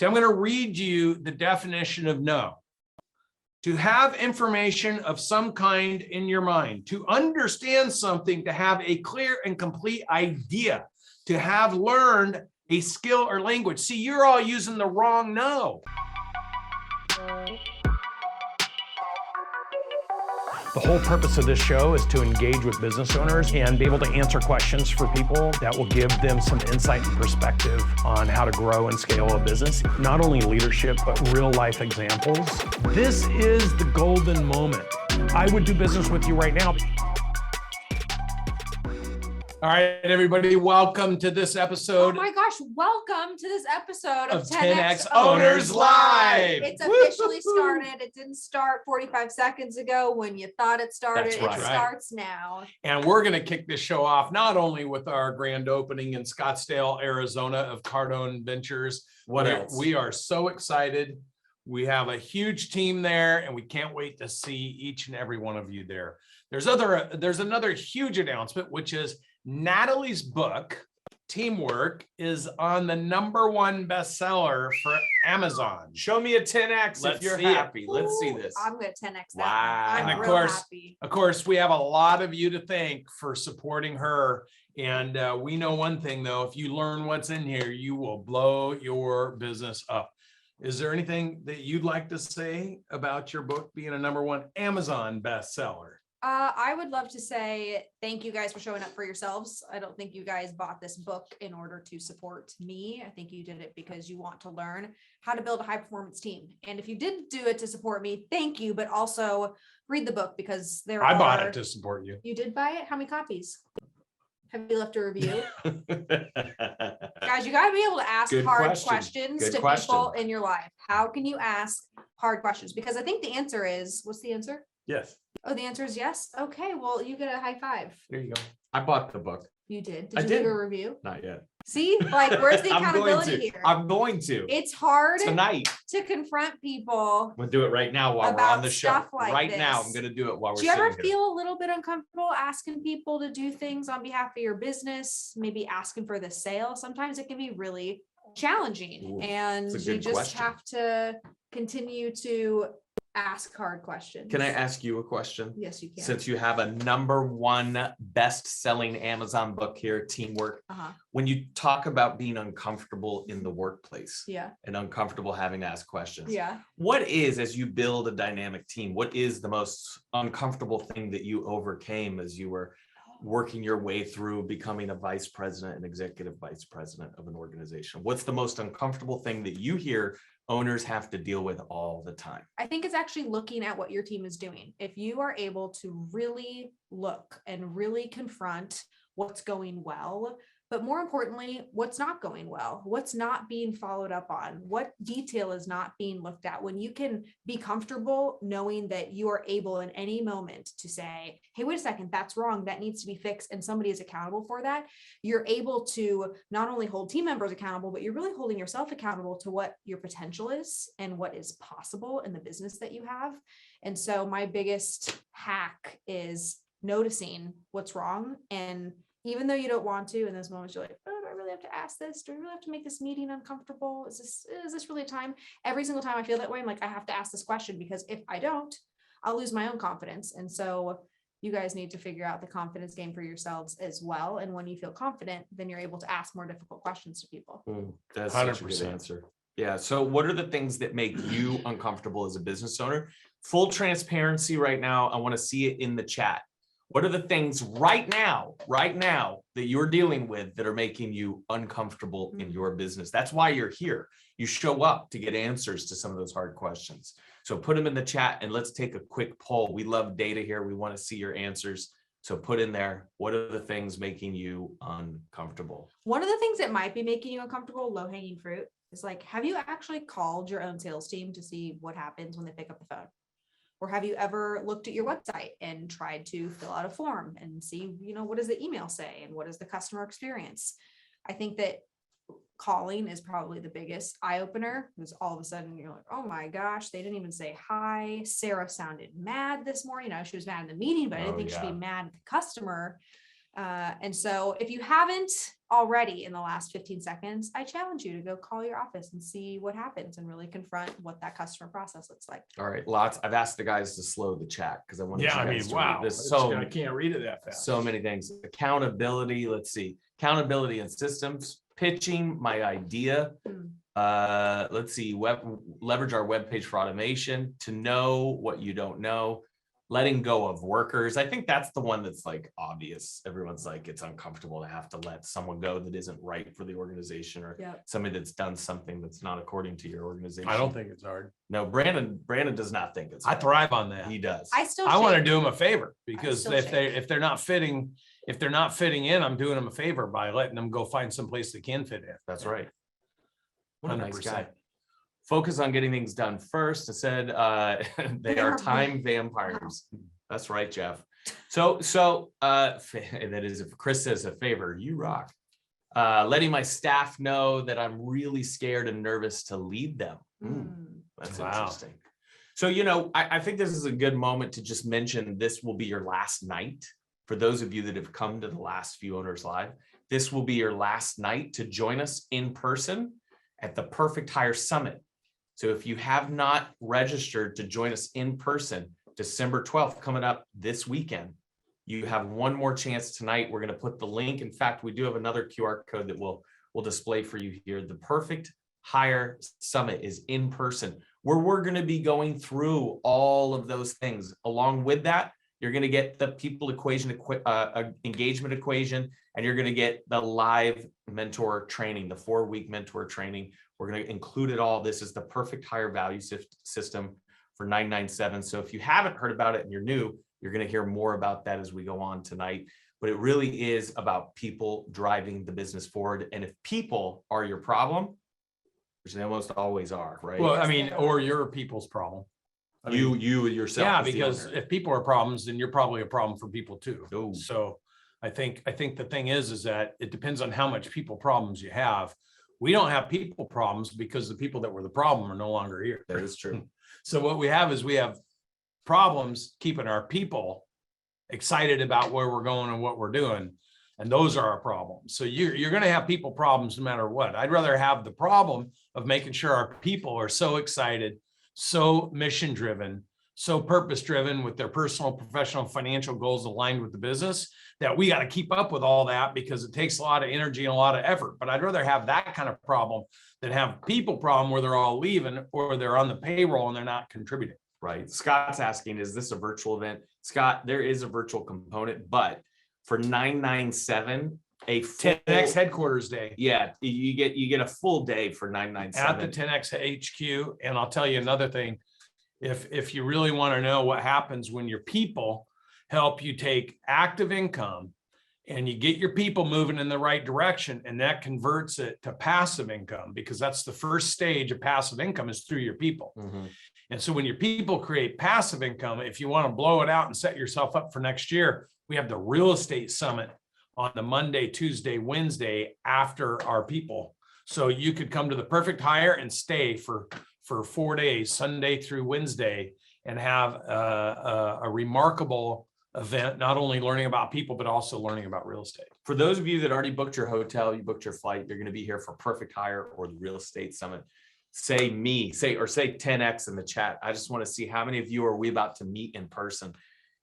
So I'm going to read you the definition of know. To have information of some kind in your mind, to understand something, to have a clear and complete idea, to have learned a skill or language. See, you're all using the wrong know. The whole purpose of this show is to engage with business owners and be able to answer questions for people that will give them some insight and perspective on how to grow and scale a business. Not only leadership, but real life examples. This is the golden moment. I would do business with you right now. All right, everybody, welcome to this episode. Oh my gosh, welcome to this episode of 10X Owners Live. It's officially started. It didn't start 45 seconds ago when you thought it started. That's right. It starts now. And we're going to kick this show off not only with our grand opening in Scottsdale, Arizona of Cardone Ventures. What else? We are so excited. We have a huge team there, and we can't wait to see each and every one of you there. There's another huge announcement, which is Natalie's book, Teamwork, is on the #1 bestseller for Amazon. Show me a 10X Let's if you're see happy. Ooh, Let's see this. I'm going to 10X that. Wow. I'm And of real course- happy. Of course, we have a lot of you to thank for supporting her. And we know one thing, though, if you learn what's in here, you will blow your business up. Is there anything that you'd like to say about your book being a #1 Amazon bestseller? I would love to say thank you guys for showing up for yourselves. I don't think you guys bought this book in order to support me. I think you did it because you want to learn how to build a high performance team. And if you didn't do it to support me, thank you, but also read the book because I bought it to support you. You did buy it? How many copies? Have you left a review? Guys, you got to be able to ask Good hard question. questions Good to question. people in your life. How can you ask hard questions? Because I think the answer is, what's the answer? Yes. Oh, the answer is yes. Okay, well, you get a high five. There you go. I bought the book. You did. I Did you leave did. a review? Not yet. See, like, where's the I'm going accountability to. here? I'm going to. It's hard Tonight. to confront people. I'm going to do it right now while we're About on the show. stuff like Right now, this. I'm going to do it while we're Do you ever sitting here. feel a little bit uncomfortable asking people to do things on behalf of your business? Maybe asking for the sale. Sometimes it can be really challenging, Ooh, and that's a you good just question. have to continue to ask hard questions. Can I ask you a question? Yes, you can. Since you have a #1 best-selling Amazon book here, Teamwork, Uh-huh. when you talk about being uncomfortable in the workplace Yeah. and uncomfortable having to ask questions, Yeah. what is, as you build a dynamic team, what is the most uncomfortable thing that you overcame as you were working your way through becoming a vice president and executive vice president of an organization? What's the most uncomfortable thing that you hear owners have to deal with all the time? I think it's actually looking at what your team is doing. If you are able to really look and really confront what's going well, but more importantly, what's not going well, what's not being followed up on, what detail is not being looked at, when you can be comfortable knowing that you are able in any moment to say, hey, wait a second, that's wrong, that needs to be fixed, and somebody is accountable for that, you're able to not only hold team members accountable, but you're really holding yourself accountable to what your potential is and what is possible in the business that you have. And so my biggest hack is noticing what's wrong. And even though you don't want to, in those moments, you're like, oh, do I really have to ask this? Do I really have to make this meeting uncomfortable? Is this really time? Every single time I feel that way, I'm like, I have to ask this question, because if I don't, I'll lose my own confidence. And so you guys need to figure out the confidence game for yourselves as well. And when you feel confident, then you're able to ask more difficult questions to people. That's such a 100%. good answer. Yeah. So what are the things that make you uncomfortable as a business owner? Full transparency right now. I want to see it in the chat. What are the things right now that you're dealing with that are making you uncomfortable in your business? That's why you're here. You show up to get answers to some of those hard questions. So put them in the chat and let's take a quick poll. We love data here. We want to see your answers. So put in there, what are the things making you uncomfortable? One of the things that might be making you uncomfortable, low-hanging fruit, is like, have you actually called your own sales team to see what happens when they pick up the phone? Or have you ever looked at your website and tried to fill out a form and see, what does the email say and what is the customer experience? I think that calling is probably the biggest eye opener, because all of a sudden you're like, oh my gosh, they didn't even say hi. Sarah sounded mad this morning. She was mad in the meeting, but I didn't think she'd be mad at the customer. And so if you haven't already in the last 15 seconds, I challenge you to go call your office and see what happens and really confront what that customer process looks like. All right, lots. I've asked the guys to slow the chat because I want Yeah, you I guys mean, to wow. read this. So I can't read it that fast. so many things. Accountability. Let's see. Accountability and systems. Pitching my idea. Let's see. Leverage our webpage for automation. To know what you don't know. Letting go of workers. I think that's the one that's like obvious. Everyone's like, it's uncomfortable to have to let someone go that isn't right for the organization, or somebody that's done something that's not according to your organization. I don't think it's hard. No, Brandon does not think it's I hard. thrive on that. He does. I want to do them a favor, because still if they're not fitting in, I'm doing them a favor by letting them go find some place they can fit in. That's right. What a nice 100%. guy. Focus on getting things done first. I said they are time vampires. That's right, Jeff. So that is, if Chris says a favor, you rock. Letting my staff know that I'm really scared and nervous to lead them. That's interesting. So, I think this is a good moment to just mention this will be your last night. For those of you that have come to the last few Owners Live, this will be your last night to join us in person at the Perfect Hire Summit. So if you have not registered to join us in person, December 12th, coming up this weekend, you have one more chance tonight. We're going to put the link. In fact, we do have another QR code that we'll display for you here. The Perfect Hire Summit is in person, where we're going to be going through all of those things. Along with that, you're going to get the people engagement equation, and you're going to get the live mentor training, the 4-week mentor training. We're going to include it all. This is the Perfect Hire value system for $997. So if you haven't heard about it and you're new, you're going to hear more about that as we go on tonight. But it really is about people driving the business forward. And if people are your problem, which they almost always are, right? Well, I mean, or you're people's problem. I mean, you yourself. yeah, as the because owner. if people are problems, then you're probably a problem for people too. Oh. So I think the thing is that it depends on how much people problems you have. We don't have people problems because the people that were the problem are no longer here. That is true. So what we have problems keeping our people excited about where we're going and what we're doing. And those are our problems. So you're going to have people problems no matter what. I'd rather have the problem of making sure our people are so excited, so mission driven, so purpose driven with their personal, professional, financial goals aligned with the business, that we got to keep up with all that, because it takes a lot of energy and a lot of effort. But I'd rather have that kind of problem than have people problem where they're all leaving or they're on the payroll and they're not contributing. Right. Scott's asking, is this a virtual event? Scott, there is a virtual component, but for $997, a full 10X headquarters day. Yeah, you get a full day for $997 at the 10X HQ. And I'll tell you another thing. If you really want to know what happens when your people help you take active income and you get your people moving in the right direction, and that converts it to passive income, because that's the first stage of passive income is through your people. Mm-hmm. And so when your people create passive income, if you want to blow it out and set yourself up for next year, we have the real estate summit on the Monday, Tuesday, Wednesday after our people. So you could come to the Perfect Hire and stay for 4 days, Sunday through Wednesday, and have a remarkable event, not only learning about people, but also learning about real estate. For those of you that already booked your hotel, you booked your flight, you're going to be here for Perfect Hire or the Real Estate Summit. Say 10X in the chat. I just want to see how many of you are we about to meet in person.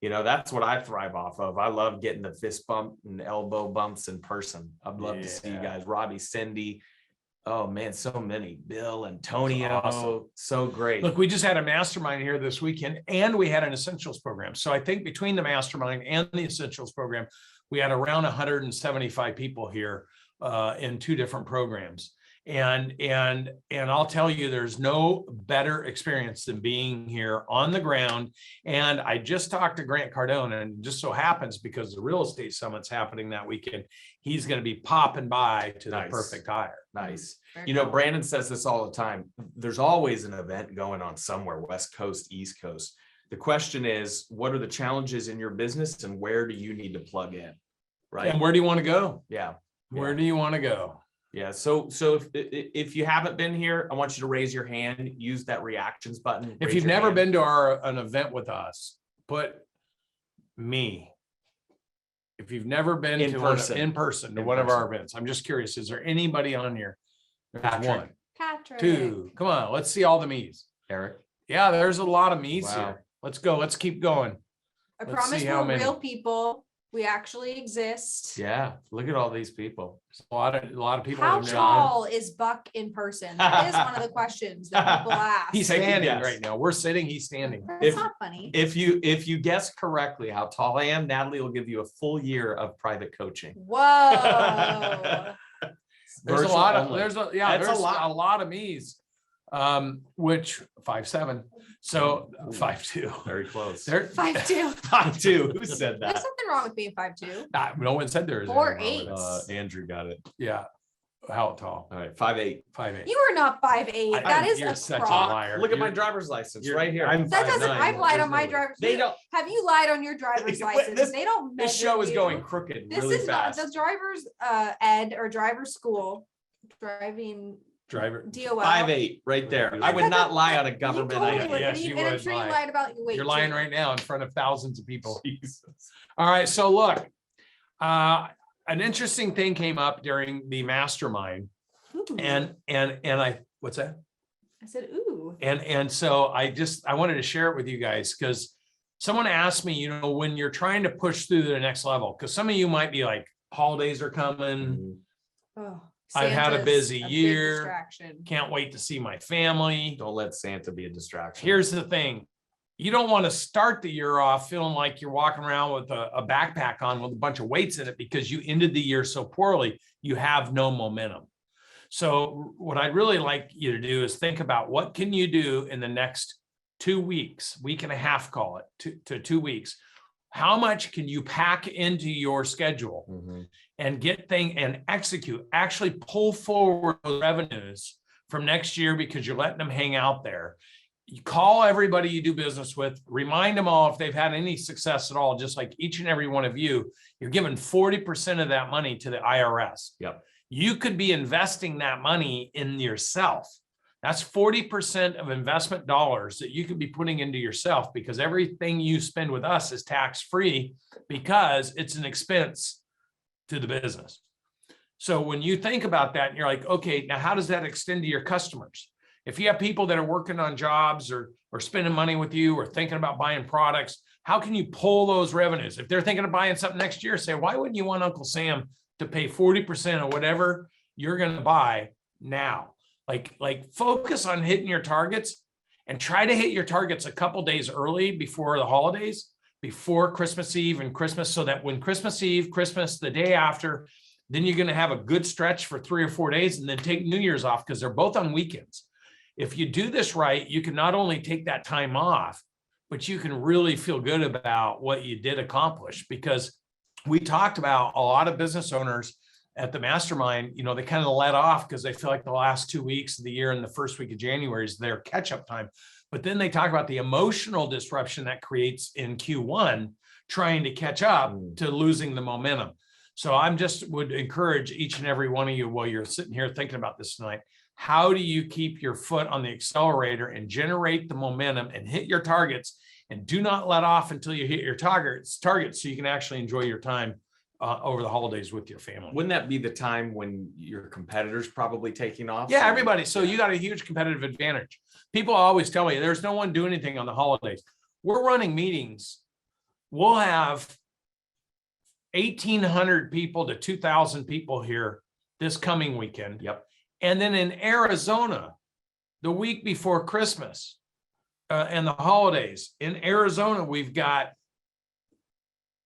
That's what I thrive off of. I love getting the fist bump and elbow bumps in person. I'd love to see you guys. Robbie, Cindy. Oh man, so many. Bill, Antonio. Awesome. So great. Look, we just had a mastermind here this weekend, and we had an essentials program. So I think between the mastermind and the essentials program, we had around 175 people here in 2 different programs. And I'll tell you, there's no better experience than being here on the ground. And I just talked to Grant Cardone, and it just so happens, because the real estate summit's happening that weekend, he's going to be popping by to the Perfect Hire. Nice. Very cool. Brandon says this all the time. There's always an event going on somewhere, West Coast, East Coast. The question is, what are the challenges in your business and where do you need to plug in? Right. And where do you want to go? Yeah. Where do you want to go? Yeah. So if you haven't been here, I want you to raise your hand, use that reactions button. If you've never been to an event with us, put me, If you've never been In to person. in person to In one of our person. events, I'm just curious, is there anybody on here? There's Patrick. one, Patrick. two, come on, let's see all the me's. Eric. Yeah, there's a lot of me's Wow. here. Let's go. Let's keep going. I Let's promise see how we're many. real people. We actually exist. Yeah, look at all these people. A lot of people. How have never- tall is Buck in person? That is one of the questions that people ask. He's Take a standing guess. right now. We're sitting, he's standing. That's if- not funny. If you guess correctly how tall I am, Natalie will give you a full year of private coaching. Whoa. There's a Virtual lot of, only. there's a That's a lot. of me's. Which 5'7", so 5'2". Very close. They're 5'2". 5'2". Who said There's that? something wrong with being 5'2". no one said there is. 4'8". Andrew got it. Yeah. How tall? All right, 5'8". 5'8". You are not 5'8". That is you're a such a crock. liar. Look at my You're- driver's license you're- right here. I'm That doesn't. 5'9". I've lied on my There's no way. driver's. They don't. Have you lied on your driver's license? This- They don't measure This show is you. going crooked This really is not fast. the driver's ed or driver's school driving Driver. DOL. 5'8", right there. I would not lie on a You government totally ID. would. Yes, And you and I'm would sure lie. you lied about your weight. You're lying too. right now in front of thousands of people. Jesus. All right. So look, an interesting thing came up during the mastermind, Ooh. and I, what's that? I said, ooh. And so I wanted to share it with you guys because someone asked me, when you're trying to push through to the next level, because some of you might be like, holidays are coming, Oh, I've had a Santa's busy big year. distraction. can't wait to see my family. Don't let Santa be a distraction. Here's the thing. You don't want to start the year off feeling like you're walking around with a backpack on with a bunch of weights in it because you ended the year so poorly, you have no momentum. So what I'd really like you to do is think about what can you do in the next 2 weeks, week and a half, call it to 2 weeks. How much can you pack into your schedule Mhm. and get and execute, actually pull forward those revenues from next year because you're letting them hang out there. You call everybody you do business with, remind them all if they've had any success at all, just like each and every one of you, you're giving 40% of that money to the IRS. Yep. You could be investing that money in yourself. That's 40% of investment dollars that you could be putting into yourself because everything you spend with us is tax-free because it's an expense to the business. So when you think about that, and you're like, okay, now how does that extend to your customers? If you have people that are working on jobs or spending money with you or thinking about buying products, how can you pull those revenues? If they're thinking of buying something next year, say, why wouldn't you want Uncle Sam to pay 40% of whatever you're going to buy now? Like focus on hitting your targets and try to hit your targets a couple days early before the holidays, before Christmas Eve and Christmas, so that when Christmas Eve, Christmas, the day after, then you're going to have a good stretch for 3 or 4 days and then take New Year's off because they're both on weekends. If you do this right, you can not only take that time off, but you can really feel good about what you did accomplish because we talked about a lot of business owners at the mastermind, they kind of let off because they feel like the last 2 weeks of the year and the first week of January is their catch-up time. But then they talk about the emotional disruption that creates in Q1, trying to catch up to losing the momentum. So I'm just would encourage each and every one of you while you're sitting here thinking about this tonight, how do you keep your foot on the accelerator and generate the momentum and hit your targets and do not let off until you hit your targets so you can actually enjoy your time over the holidays with your family. Wouldn't that be the time when your competitors probably taking off? Yeah, everybody. So you got a huge competitive advantage. People always tell me there's no one doing anything on the holidays. We're running meetings. We'll have 1,800 people to 2,000 people here this coming weekend. Yep. And then in Arizona, the week before Christmas and the holidays, in Arizona, we've got,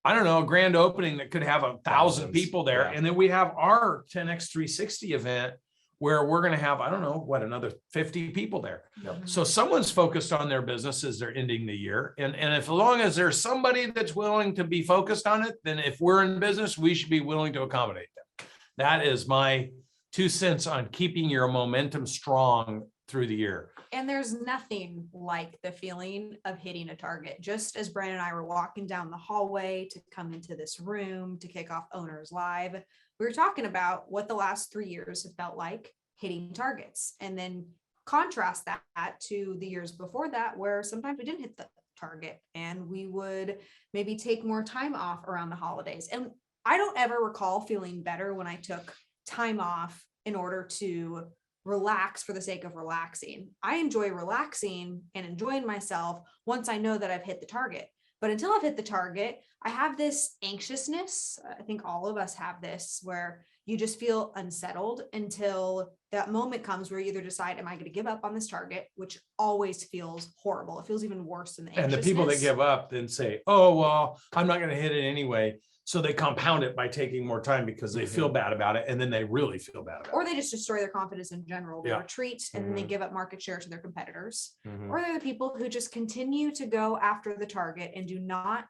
I don't know, a grand opening that could have 1,000 Thousands, people there. yeah. And then we have our 10X360 event where we're going to have, I don't know, another 50 people there. Yep. So someone's focused on their business as they're ending the year. And if as long as there's somebody that's willing to be focused on it, then if we're in business, we should be willing to accommodate them. That is my 2 cents on keeping your momentum strong through the year. And there's nothing like the feeling of hitting a target. Just as Brandon and I were walking down the hallway to come into this room to kick off Owners Live, we were talking about what the last 3 years have felt like hitting targets. And then contrast that to the years before that, where sometimes we didn't hit the target and we would maybe take more time off around the holidays. And I don't ever recall feeling better when I took time off in order to relax for the sake of relaxing. I enjoy relaxing and enjoying myself once I know that I've hit the target. But until I've hit the target, I have this anxiousness. I think all of us have this, where you just feel unsettled until that moment comes where you either decide, am I going to give up on this target, which always feels horrible. It feels even worse than the And anxiousness. the people that give up then say, oh, well, I'm not going to hit it anyway. So they compound it by taking more time because they feel bad about it. And then they really feel bad about Or it. they just destroy their confidence in general. They Yeah. retreat and then they Mhm. give up market share to their competitors. Mhm. Or they're the people who just continue to go after the target and do not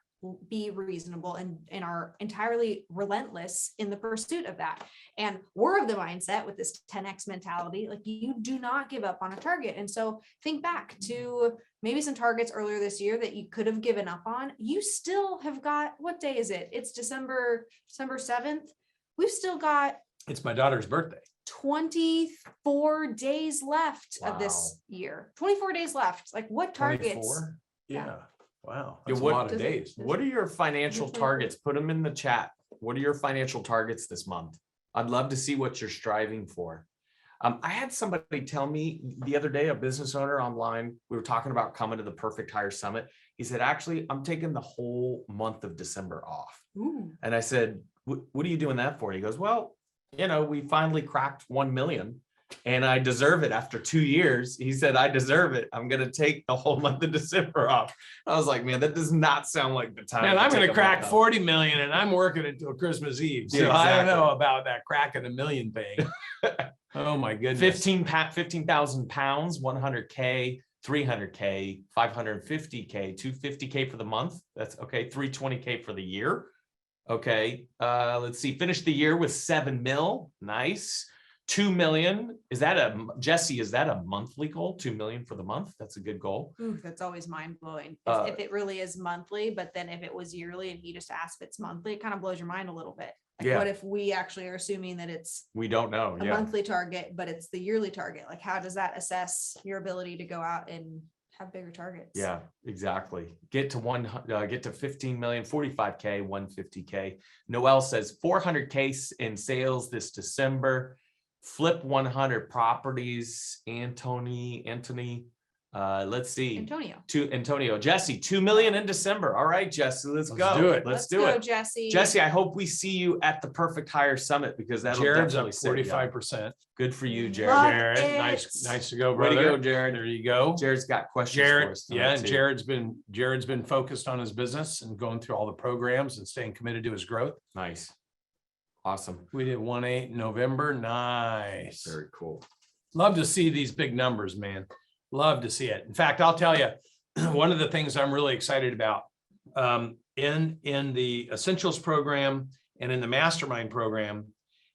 be reasonable and are entirely relentless in the pursuit of that. And we're of the mindset with this 10x mentality, like you do not give up on a target. And so think back to maybe some targets earlier this year that you could have given up on. You still have got, what day is it? It's December 7th. We've still got It's my daughter's birthday. 24 days left of Wow. this year. 24 days left. Like what targets? 24? Yeah. Yeah. Wow. Yeah, That's a what lot of does it- days. What are your financial 24? targets? Put them in the chat. What are your financial targets this month? I'd love to see what you're striving for. I had somebody tell me the other day, a business owner online, we were talking about coming to the Perfect Hire Summit. He said, actually, I'm taking the whole month of December off. Ooh. And I said, what are you doing that for? He goes, well, we finally cracked 1 million and I deserve it after 2 years. He said, I deserve it. I'm going to take the whole month of December off. I was like, man, that does not sound like the time. Man, I'm take going to a crack month off." 40 million and I'm working until Christmas Eve. So Yeah, I don't exactly. know about that cracking 1 million thing. Oh my goodness. 15,000 pounds, 100K, 300K, 550K, 250K for the month. That's okay. 320K for the year. Okay. Let's see. Finish the year with 7 mil. Nice. 2 million. Jesse, is that a monthly goal? 2 million for the month? That's a good goal. Ooh, that's always mind blowing. Uh, If it really is monthly, but then if it was yearly and he just asked if it's monthly, it kind of blows your mind a little bit. Like Yeah. what if we actually are assuming that it's We don't know. a Yeah. monthly target, but it's the yearly target? Like how does that assess your ability to go out and have bigger targets? Yeah, exactly. Get to 15 million, 45K, 150K. Noel says 400K in sales this December. Flip 100 properties. Anthony, let's see. Antonio, Jesse, 2 million in December. All right, Jesse, let's go. do it. Let's do go, it. Jesse. Jesse, I hope we see you at the Perfect Hire Summit because that'll Jared's definitely up set you up. 45%. Good for you, Jared. Love Jared, it. nice to go, Way to brother. go, Jared. There you go. Jared's got questions for Jared, us tonight, yeah, too. Jared's been focused on his business and going through all the programs and staying committed to his growth. Nice. Awesome. We did 1.8 in November. Nice. Very cool. Love to see these big numbers, man. Love to see it. In fact, I'll tell you, one of the things I'm really excited about in the Essentials program and in the Mastermind program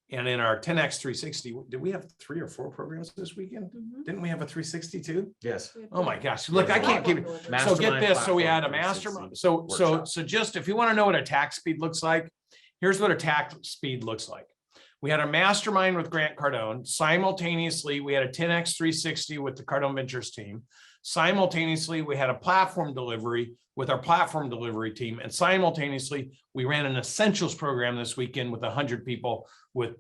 and in our 10X 360, did we have 3 or 4 programs this weekend? Mhm. Didn't we have a 360 too? Yes. Oh my gosh, look, I can't keep it. So get Mastermind this, so we had a platform, mastermind. 360 So workshop. just if you want to know what attack speed looks like, here's what attack speed looks like. We had a mastermind with Grant Cardone. Simultaneously, we had a 10X 360 with the Cardone Ventures team. Simultaneously, we had a platform delivery with our platform delivery team. And simultaneously, we ran an essentials program this weekend with 100 people with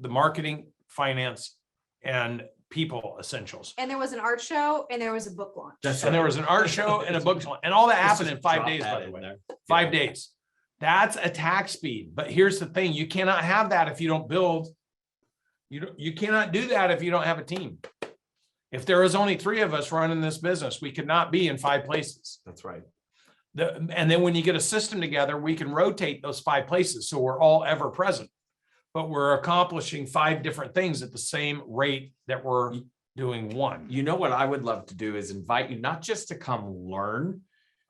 the marketing, finance, and people essentials. And there was an art show and there was a book launch. That's And there was an art show and a book, and all that Let's happened just in 5 drop days, that by the in way. there. 5 Yeah. days. That's attack speed. But here's the thing, you cannot have that if you don't build. You cannot do that if you don't have a team. If there is only 3 of us running this business, we could not be in 5 places. That's right. And then when you get a system together, we can rotate those 5 places. So we're all ever present, but we're accomplishing 5 different things at the same rate that we're doing one. You know what I would love to do is invite you not just to come learn,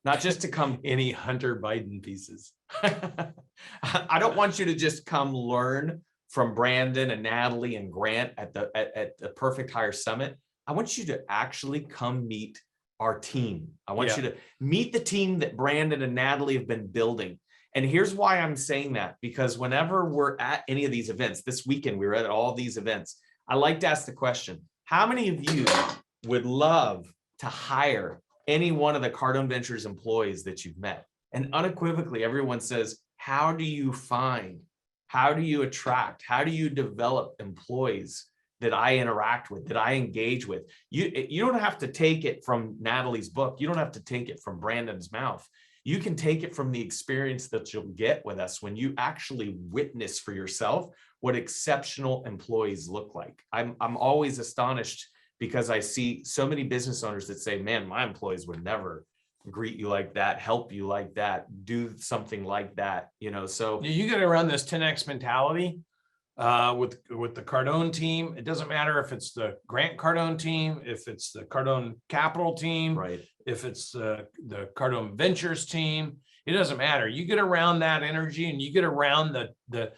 not just to come. Any Hunter Biden pieces. I don't want you to just come learn from Brandon and Natalie and Grant at the Perfect Hire Summit. I want you to actually come meet our team. I want you to meet the team that Brandon and Natalie have been building. And here's why I'm saying that, because whenever we're at any of these events, this weekend, we were at all these events, I like to ask the question, how many of you would love to hire any one of the Cardone Ventures employees that you've met? And unequivocally, everyone says, how do you find How do you attract? How do you develop employees that I interact with, that I engage with? You don't have to take it from Natalie's book. You don't have to take it from Brandon's mouth. You can take it from the experience that you'll get with us when you actually witness for yourself what exceptional employees look like. I'm always astonished because I see so many business owners that say, man, my employees would never greet you like that, help you like that, do something like that, so. You get around this 10X mentality with the Cardone team. It doesn't matter if it's the Grant Cardone team, if it's the Cardone Capital team, Right. if it's the Cardone Ventures team, it doesn't matter. You get around that energy and you get around the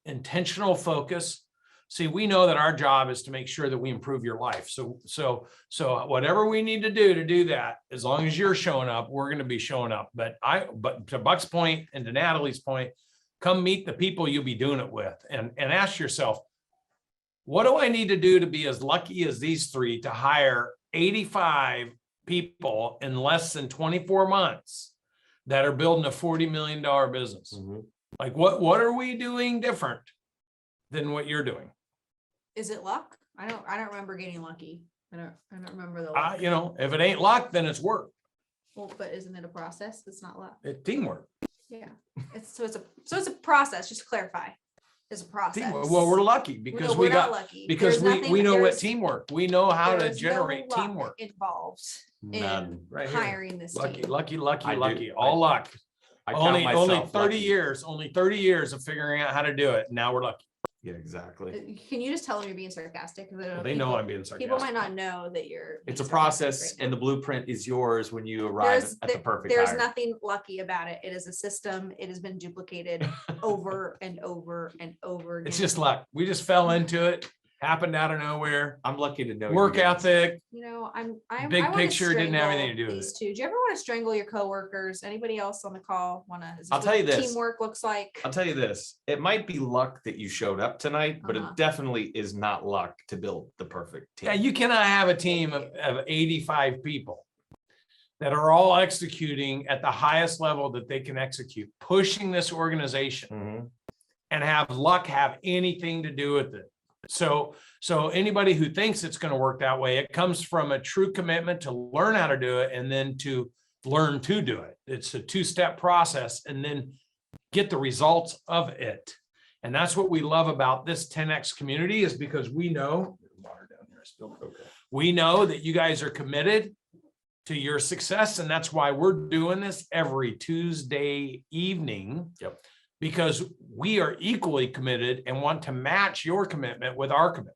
intentional focus. See, we know that our job is to make sure that we improve your life. So whatever we need to do that, as long as you're showing up, we're going to be showing up. But to Buck's point and to Natalie's point, come meet the people you'll be doing it with and ask yourself, what do I need to do to be as lucky as these three to hire 85 people in less than 24 months that are building a $40 million business? Mm-hmm. Like what are we doing different than what you're doing? Is it luck? I don't remember getting lucky. I don't remember the luck. If it ain't luck, then it's work. Well, but isn't it a process? It's not luck. It's teamwork. Yeah. It's a process, just to clarify. It's a process. Teamwork. Well, we're lucky because No, we we're got not lucky. because There's we know what there's- teamwork. We know how to there's no generate luck teamwork. involved None. in Right here. hiring this Lucky, team. lucky, I do. lucky. All luck. I count Only myself 30 lucky. years. Only 30 years of figuring out how to do it. Now we're lucky. Yeah, exactly. Can you just tell them you're being sarcastic? Because They know I'm being people sarcastic. might not know that you're. It's being a process sarcastic right and now. the blueprint is yours when you arrive at the perfect There's hire. nothing lucky about it. It is a system. It has been duplicated over and over and over again. It's just luck. We just fell into it. Happened out of nowhere. I'm lucky to know Work you guys. ethic. Big I wanna picture didn't have anything to strangle do with these two. Do you ever want to strangle your coworkers? Anybody else on the call want to? I'll tell you this. Teamwork looks like. I'll tell you this, it might be luck that you showed up tonight, but Uh-huh. it definitely is not luck to build the perfect team. Yeah, you cannot have a team of 85 people that are all executing at the highest level that they can execute, pushing this organization Mhm. and have luck have anything to do with it. So anybody who thinks it's going to work that way, it comes from a true commitment to learn how to do it and then to learn to do it. It's a two-step process and then get the results of it. And that's what we love about this 10X community is because we know, water down here, I spilled it. Okay. We know that you guys are committed to your success. And that's why we're doing this every Tuesday evening. Yep. Because we are equally committed and want to match your commitment with our commitment.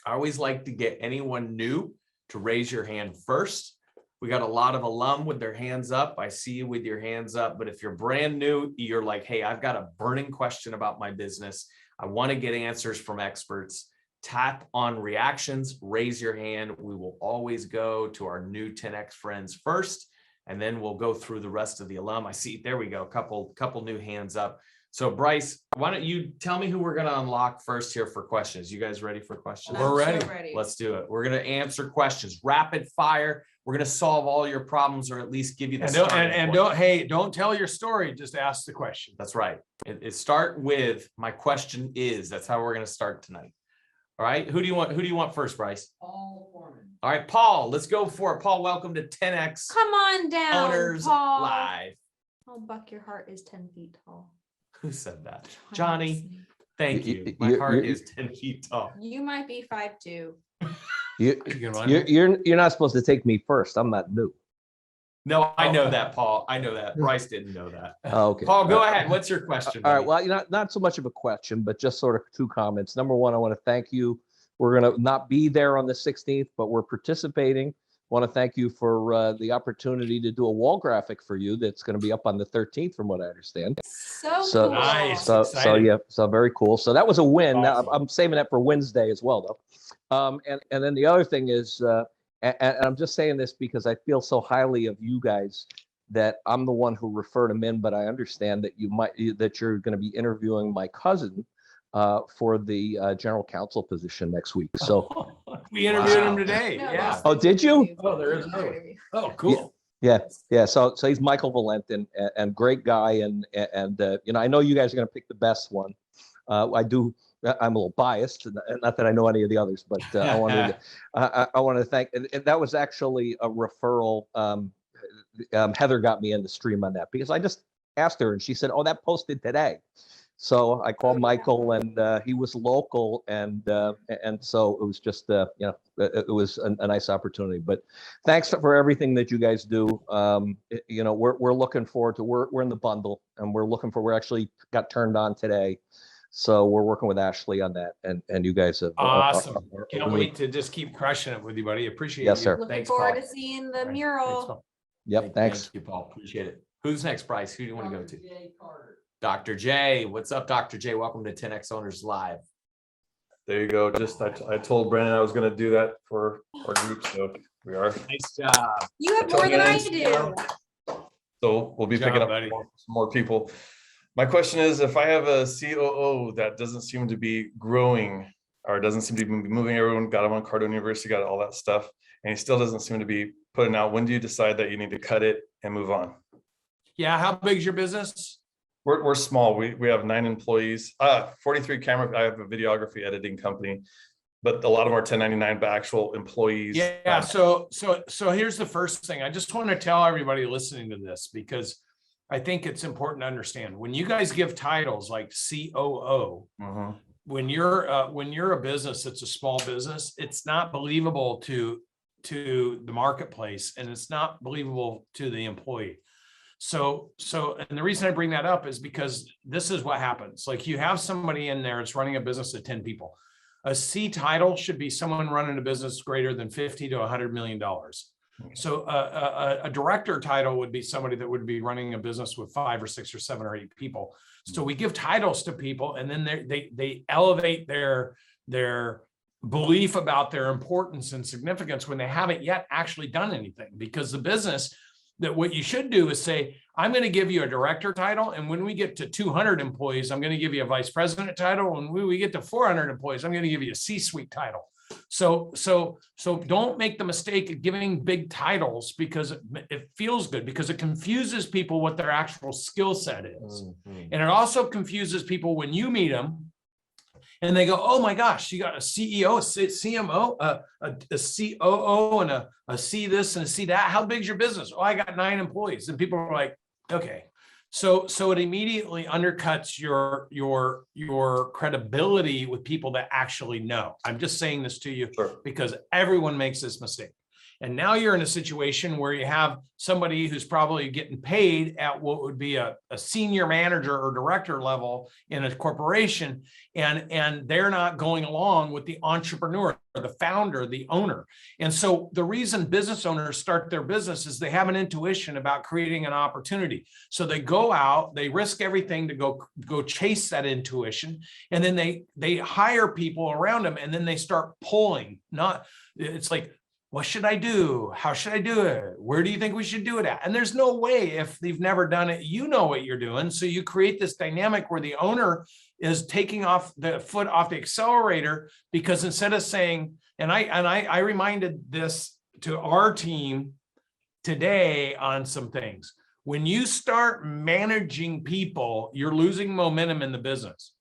I always like to get anyone new to raise your hand first. We got a lot of alum with their hands up. I see you with your hands up, but if you're brand new, you're like, hey, I've got a burning question about my business. I want to get answers from experts. Tap on reactions, raise your hand. We will always go to our new 10X friends first. And then we'll go through the rest of the alum. I see, there we go, couple new hands up. So Bryce, why don't you tell me who we're going to unlock first here for questions? You guys ready for questions? We're I'm so ready. Let's do it. We're going to answer questions, rapid fire. We're going to solve all your problems or at least give you the starting point. Don't tell your story, just ask the question. That's right. It start with my question is, that's how we're going to start tonight. All right. Who do you want first, Bryce? Paul Foreman. All right, Paul, let's go for it. Paul, welcome to 10X Come on down, Owners Paul. Live. Oh, Buck, your heart is 10 feet tall. Who said that? Johnny, thank you. You- My you- heart you- is 10 feet tall. You might be 5'2". You're not supposed to take me first. I'm not new. No, I know that, Paul. I know that. Bryce didn't know that. Oh, okay. Paul, go ahead. What's your question? All right. buddy? Well, not so much of a question, but just sort of two comments. Number one, I want to thank you. We're going to not be there on the 16th, but we're participating. Want to thank you for the opportunity to do a wall graphic for you. That's going to be up on the 13th, from what I understand. So So- cool. Nice. So Exciting. yeah, so very cool. So that was a win. Now, Awesome. I'm saving that for Wednesday as well, though. And then the other thing is, and I'm just saying this because I feel so highly of you guys that I'm the one who referred them in, but I understand that that you're going to be interviewing my cousin for the general counsel position next week. So, We interviewed Wow. him today. No, Yeah. that's Oh, the did you? interview. Oh, there is That's another the one. interview. Oh, cool. Yeah. So he's Michael Valentin, and great guy, and I know you guys are going to pick the best one. I do. I'm a little biased, not that I know any of the others, but I wanted to thank. And that was actually a referral. Heather got me in the stream on that because I just asked her, and she said, "Oh, that posted today." So I called Michael, and he was local, and so it was just it was a nice opportunity. But thanks for everything that you guys do. We're looking forward to we're in the bundle, and we're actually got turned on today, so we're working with Ashley on that, and you guys have awesome. Can't wait to just keep crushing it with you, buddy. Appreciate Yes, you. sir. Looking Thanks, forward Paul. to seeing the All right. mural. Thanks, Paul. Yep. Thanks. Thank you, Paul. Appreciate it. Who's next, Bryce? Who do you want to go to? Dr. J. What's up, Dr. J? Welcome to 10X Owners Live. There you go. I told Brandon I was going to do that for our group, so we are. Nice job. You have more than I do. So we'll be Good picking job, up buddy. some more people. My question is, if I have a COO that doesn't seem to be growing or doesn't seem to be moving, everyone got him on Cardone University, got all that stuff, and he still doesn't seem to be putting out, when do you decide that you need to cut it and move on? Yeah. How big is your business? We're small. We have 9 employees, 43 camera. I have a videography editing company, but a lot of them are 1099 by actual employees. Yeah. So here's the first thing. I just want to tell everybody listening to this, because I think it's important to understand when you guys give titles like COO, Mhm. when you're a business that's a small business, it's not believable to the marketplace, and it's not believable to the employee. So, and the reason I bring that up is because this is what happens. Like, you have somebody in there that's running a business of 10 people. A C title should be someone running a business greater than $50 to $100 million. So a director title would be somebody that would be running a business with 5 or 6 or 7 or 8 people. So we give titles to people, and then they elevate their belief about their importance and significance when they haven't yet actually done anything. Because the business, that what you should do is say, I'm going to give you a director title, and when we get to 200 employees, I'm going to give you a vice president title. And when we get to 400 employees, I'm going to give you a C-suite title. So don't make the mistake of giving big titles because it feels good, because it confuses people what their actual skill set is. Mhm. And it also confuses people when you meet them and they go, oh my gosh, you got a CEO, a CMO, a COO, and a C this and a C that. How big's your business? Oh, I got 9 employees. And people are like, okay. So it immediately undercuts your credibility with people that actually know. I'm just saying this to you Sure. because everyone makes this mistake. And now you're in a situation where you have somebody who's probably getting paid at what would be a senior manager or director level in a corporation, and they're not going along with the entrepreneur, the founder, the owner. And so the reason business owners start their business is they have an intuition about creating an opportunity. So they go out, they risk everything to go chase that intuition, and then they hire people around them, and then they start pulling. It's like, what should I do? How should I do it? Where do you think we should do it at? And there's no way, if they've never done it, you know what you're doing. So you create this dynamic where the owner is taking off the foot off the accelerator, because instead of saying, and I reminded this to our team today on some things. When you start managing people, you're losing momentum in the business.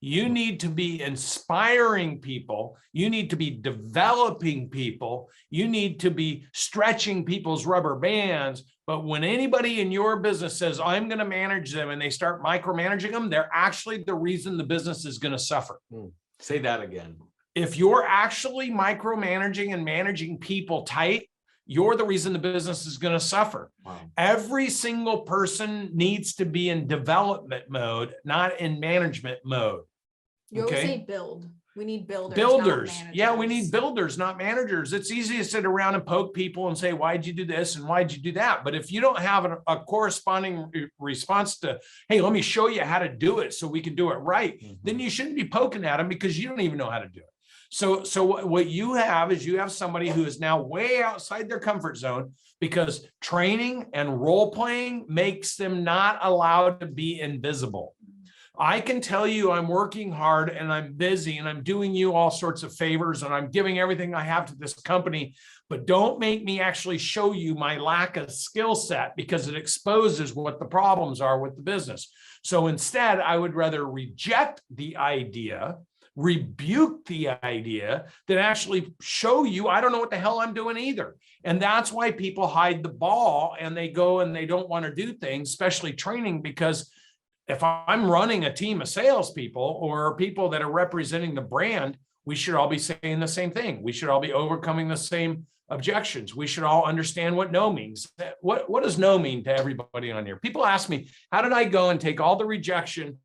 You need to be inspiring people. You need to be developing people. You need to be stretching people's rubber bands. But when anybody in your business says, I'm going to manage them, and they start micromanaging them, they're actually the reason the business is going to suffer. Say that again. If you're actually micromanaging and managing people tight, you're the reason the business is going to suffer. Wow. Every single person needs to be in development mode, not in management mode. You always Okay. say build. We need builders. Builders. Not Yeah, we managers. need builders, not managers. It's easy to sit around and poke people and say, why'd you do this? And why'd you do that? But if you don't have a corresponding response to, hey, let me show you how to do it so we can do it right, then you shouldn't be poking at them, because you don't even know how to do it. So what you have is you have somebody who is now way outside their comfort zone, because training and role playing makes them not allowed to be invisible. I can tell you I'm working hard and I'm busy and I'm doing you all sorts of favors and I'm giving everything I have to this company, but don't make me actually show you my lack of skill set because it exposes what the problems are with the business. So instead, I would rather reject the idea, rebuke the idea, than actually show you I don't know what the hell I'm doing either. And that's why people hide the ball and they go and they don't want to do things, especially training, because if I'm running a team of salespeople or people that are representing the brand, we should all be saying the same thing. We should all be overcoming the same objections. We should all understand what no means. What does no mean to everybody on here? People ask me, how did I go and take all the rejection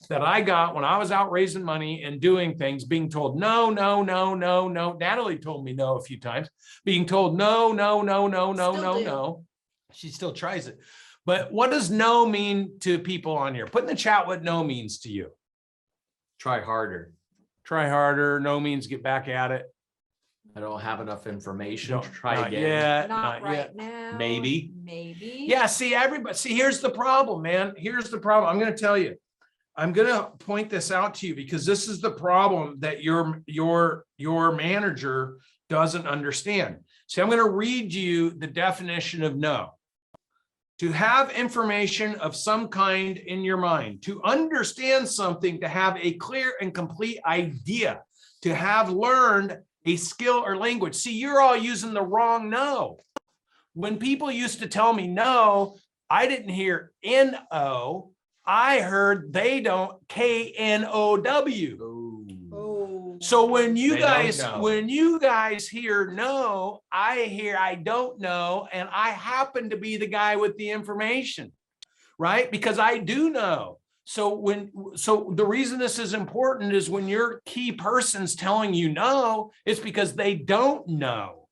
that I got when I was out raising money and doing things, being told no, no, no, no, no. Natalie told me no a few times, being told no, no, no, no, no, Still no, do. no. She still tries it. But what does no mean to people on here? Put in the chat what no means to you. Try harder. Try harder. No means get back at it. I don't have enough information Don't- to try not again. yet, Not right yet. now. Maybe. Maybe. Yeah, see, everybody, see, here's the problem, man. Here's the problem. I'm going to tell you. I'm going to point this out to you because this is the problem that your manager doesn't understand. See, I'm going to read you the definition of no. To have information of some kind in your mind, to understand something, to have a clear and complete idea, to have learned a skill or language. See, you're all using the wrong no. When people used to tell me no, I didn't hear N-O. I heard they don't K-N-O-W. Oh. So when you They don't guys, know. when you guys hear no, I hear I don't know, and I happen to be the guy with the information, right? Because I do know. So the reason this is important is when your key person's telling you no, it's because they don't know.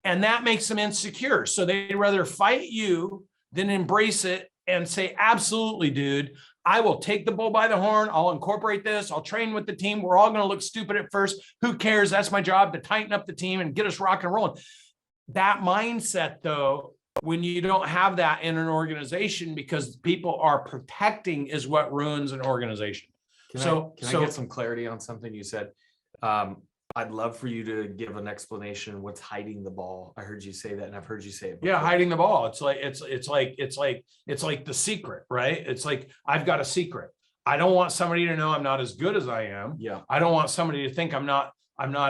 And that makes them insecure. So they'd rather fight you than embrace it and say, absolutely, dude, I will take the bull by the horn. I'll incorporate this. I'll train with the team. We're all going to look stupid at first. Who cares? That's my job, to tighten up the team and get us rock and rolling. That mindset, though, when you don't have that in an organization, because people are protecting, is what ruins an organization. Can I get some clarity on something you said? I'd love for you to give an explanation. What's hiding the ball? I heard you say that, and I've heard you say it before. Yeah, hiding the ball. It's like the secret, right? It's like, I've got a secret. I don't want somebody to know I'm not as good as I am. Yeah. I don't want somebody to think I'm not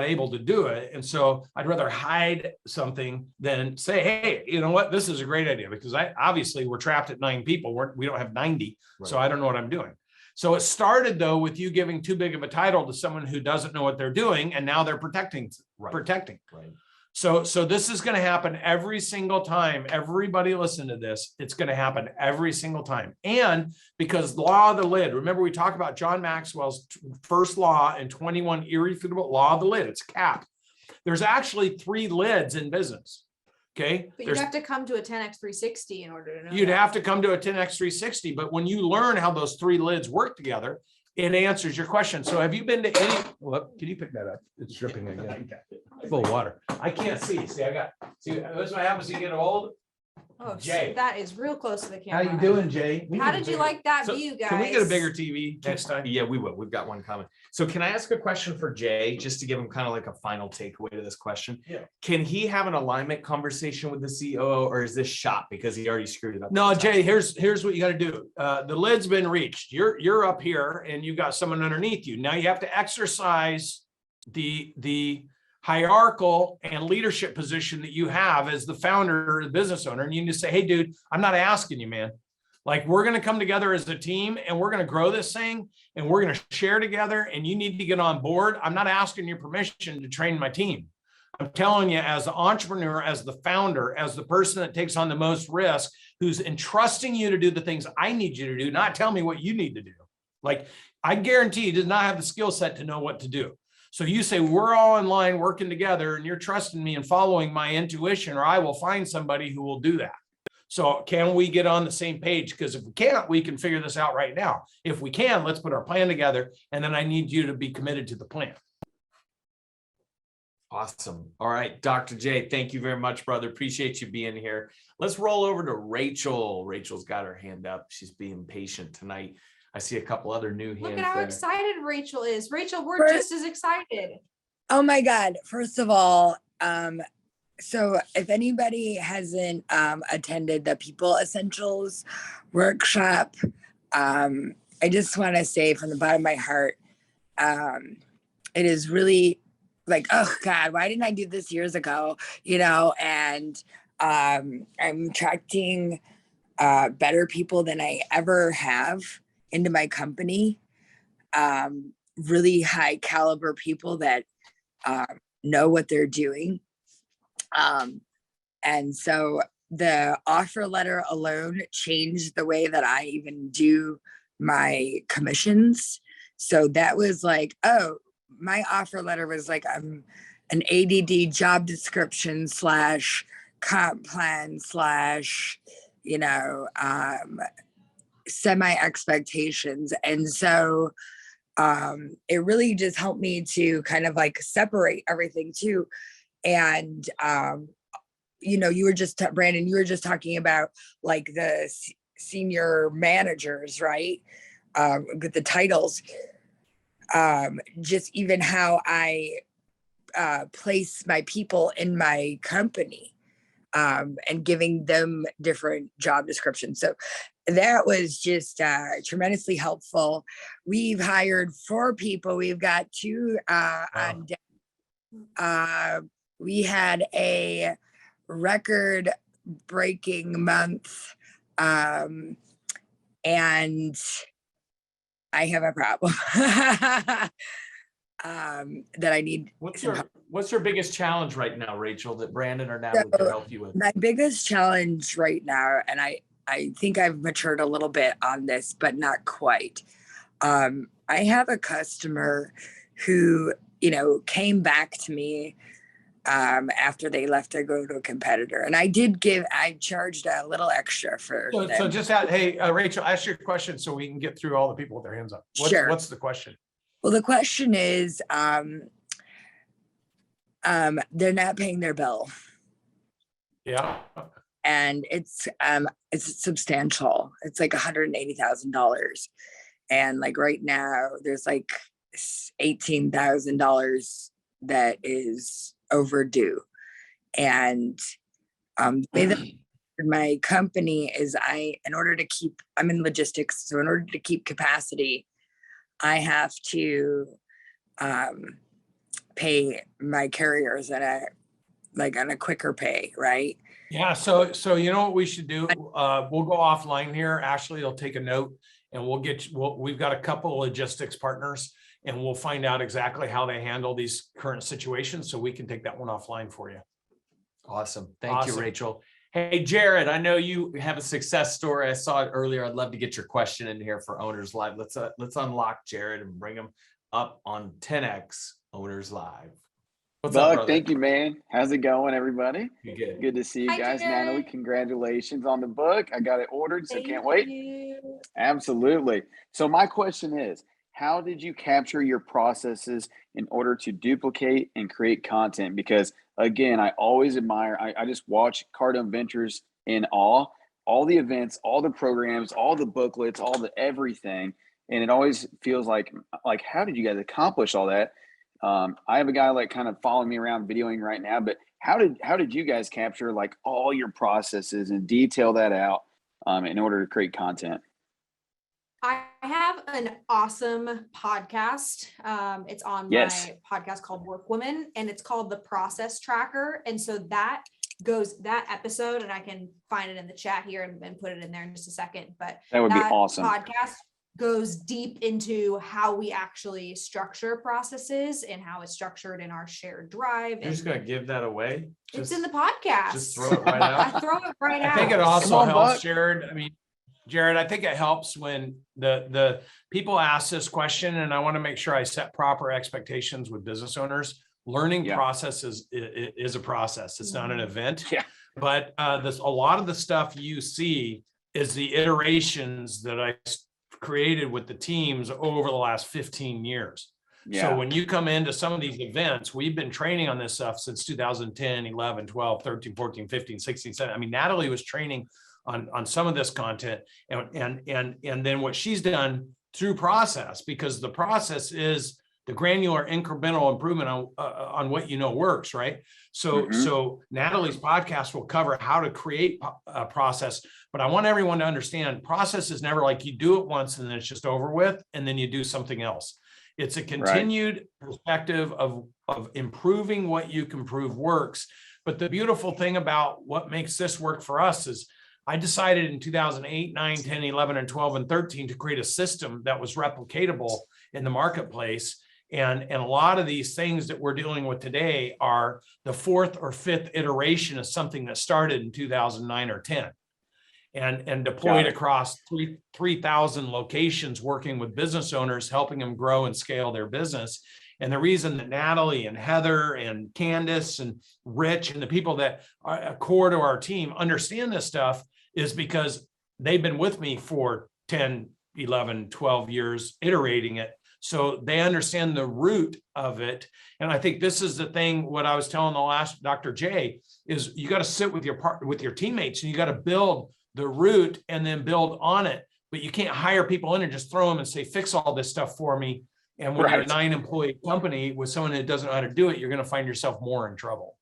able to do it. And so I'd rather hide something than say, hey, you know what? This is a great idea, because obviously we're trapped at 9 people. We don't have 90. So Right. I don't know what I'm doing. So it started, though, with you giving too big of a title to someone who doesn't know what they're doing, and now they're protecting. Right. So this is going to happen every single time. Everybody listen to this. It's going to happen every single time. And because law of the lid, remember we talked about John Maxwell's first law and 21 irrefutable law of the lid. It's cap. There's actually 3 lids in business. Okay. But you'd have to come to a 10x 360 in order to know. You'd that. have to come to a 10x 360, but when you learn how those 3 lids work together, it answers your question. So have you been to any, well, can you pick that up? It's dripping again. Full of water. I can't see. See, that's what happens when you get old. Oh, Jay. that is real close to the How camera. you doing, Jay? We How need a did you bigger- like that So, view, guys? Can we get a bigger TV next time? Yeah, we will. We've got one coming. So can I ask a question for Jay, just to give him kind of like a final takeaway to this question? Yeah. Can he have an alignment conversation with the COO, or is this shot because he already screwed it up? No, Jay, here's what you got to do. The lid's been reached. You're up here and you got someone underneath you. Now you have to exercise the hierarchical and leadership position that you have as the founder or the business owner. And you need to say, hey, dude, I'm not asking you, man. Like, we're going to come together as a team and we're going to grow this thing and we're going to share together, and you need to get on board. I'm not asking your permission to train my team. I'm telling you, as the entrepreneur, as the founder, as the person that takes on the most risk, who's entrusting you to do the things I need you to do, not tell me what you need to do. Like, I guarantee you does not have the skill set to know what to do. So you say, we're all in line working together and you're trusting me and following my intuition, or I will find somebody who will do that. So can we get on the same page? Because if we can't, we can figure this out right now. If we can, let's put our plan together. And then I need you to be committed to the plan. Awesome. All right, Dr. J, thank you very much, brother. Appreciate you being here. Let's roll over to Rachel. Rachel's got her hand up. She's being patient tonight. I see a couple other new hands Look at how there. excited Rachel is. Rachel, we're First- just as excited. Oh my God. First of all, so if anybody hasn't attended the People Essentials workshop, I just want to say from the bottom of my heart, it is really like, oh God, why didn't I do this years ago? You know, and I'm attracting better people than I ever have into my company. Really high caliber people that know what they're doing. And so the offer letter alone changed the way that I even do my commissions. So that was like, oh, my offer letter was like, an ADD job description / comp plan / you know, semi expectations. And so it really just helped me to kind of like separate everything too. And you know, you were just Brandon, you were just talking about like the senior managers, right? With the titles, just even how I place my people in my company, and giving them different job descriptions. So that was just tremendously helpful. We've hired 4 people. We've got 2 on deck. We had a record breaking month, and I have a problem that I need. What's your biggest challenge right now, Rachel, that Brandon or Natalie can help you with? My biggest challenge right now, and I think I've matured a little bit on this, but not quite. I have a customer who, you know, came back to me after they left to go to a competitor. And I charged a little extra for them. So just hey, Rachel, ask your question so we can get through all the people with their hands up. Sure. What's the question? Well, the question is, they're not paying their bill. Yeah. And it's substantial. It's like $180,000. And like right now there's like $18,000 that is overdue. And the way that my company is, I'm in logistics. So in order to keep capacity, I have to pay my carriers on a quicker pay, right? Yeah. So you know what we should do? We'll go offline here. Ashley will take a note and we've got a couple of logistics partners and we'll find out exactly how they handle these current situations so we can take that one offline for you. Awesome. Thank you, Awesome. Rachel. Hey, Jared, I know you have a success story. I saw it earlier. I'd love to get your question in here for Owners Live. Let's unlock Jared and bring him up on 10X Owners Live. What's up, Buck, brother? thank you, man. How's it going, everybody? You good? Good to see you Hi, guys. Jared. Natalie, congratulations on the book. I got it ordered, so Thank can't wait. you. Absolutely. So my question is, how did you capture your processes in order to duplicate and create content? Because again, I always admire, I just watch Cardone Ventures in awe, all the events, all the programs, all the booklets, all the everything. And it always feels like how did you guys accomplish all that? I have a guy like kind of following me around videoing right now, but how did you guys capture like all your processes and detail that out in order to create content? I have an awesome podcast. It's on Yes. my podcast called Work Women, and it's called The Process Tracker. And so that episode, and I can find it in the chat here and put it in there in just a second. But That would be awesome. Podcast goes deep into how we actually structure processes and how it's structured in our shared drive. You're just gonna give that away? It's in the podcast. Just throw it right out. I throw it right out. I think it Come also on, helps, Buck. Jared. I mean, Jared, I think it helps when the people ask this question, and I want to make sure I set proper expectations with business owners. Learning Yeah. process is a process. It's not an event. Yeah. But a lot of the stuff you see is the iterations that I created with the teams over the last 15 years. Yeah. So when you come into some of these events, we've been training on this stuff since 2010, 11, 12, 13, 14, 15, 16, 17. I mean, Natalie was training on some of this content. And then what she's done through process, because the process is the granular incremental improvement on what works, right? So Natalie's podcast will cover how to create a process, but I want everyone to understand process is never like you do it once and then it's just over with and then you do something else. It's a continued perspective of improving what you can prove works. But the beautiful thing about what makes this work for us is I decided in 2008, 9, 10, 11, and 12, and 13 to create a system that was replicatable in the marketplace. And a lot of these things that we're dealing with today are the fourth or fifth iteration of something that started in 2009 or 10 and deployed across 3,000 locations, working with business owners, helping them grow and scale their business. And the reason that Natalie and Heather and Candace and Rich and the people that are core to our team understand this stuff is because they've been with me for 10, 11, 12 years iterating it. So they understand the root of it. And I think this is the thing, what I was telling the last Dr. J is you got to sit with your teammates and you got to build the root and then build on it. But you can't hire people in and just throw them and say, fix all this stuff for me. And when you're a 9-employee company with someone that doesn't know how to do it, you're going to find yourself more in trouble.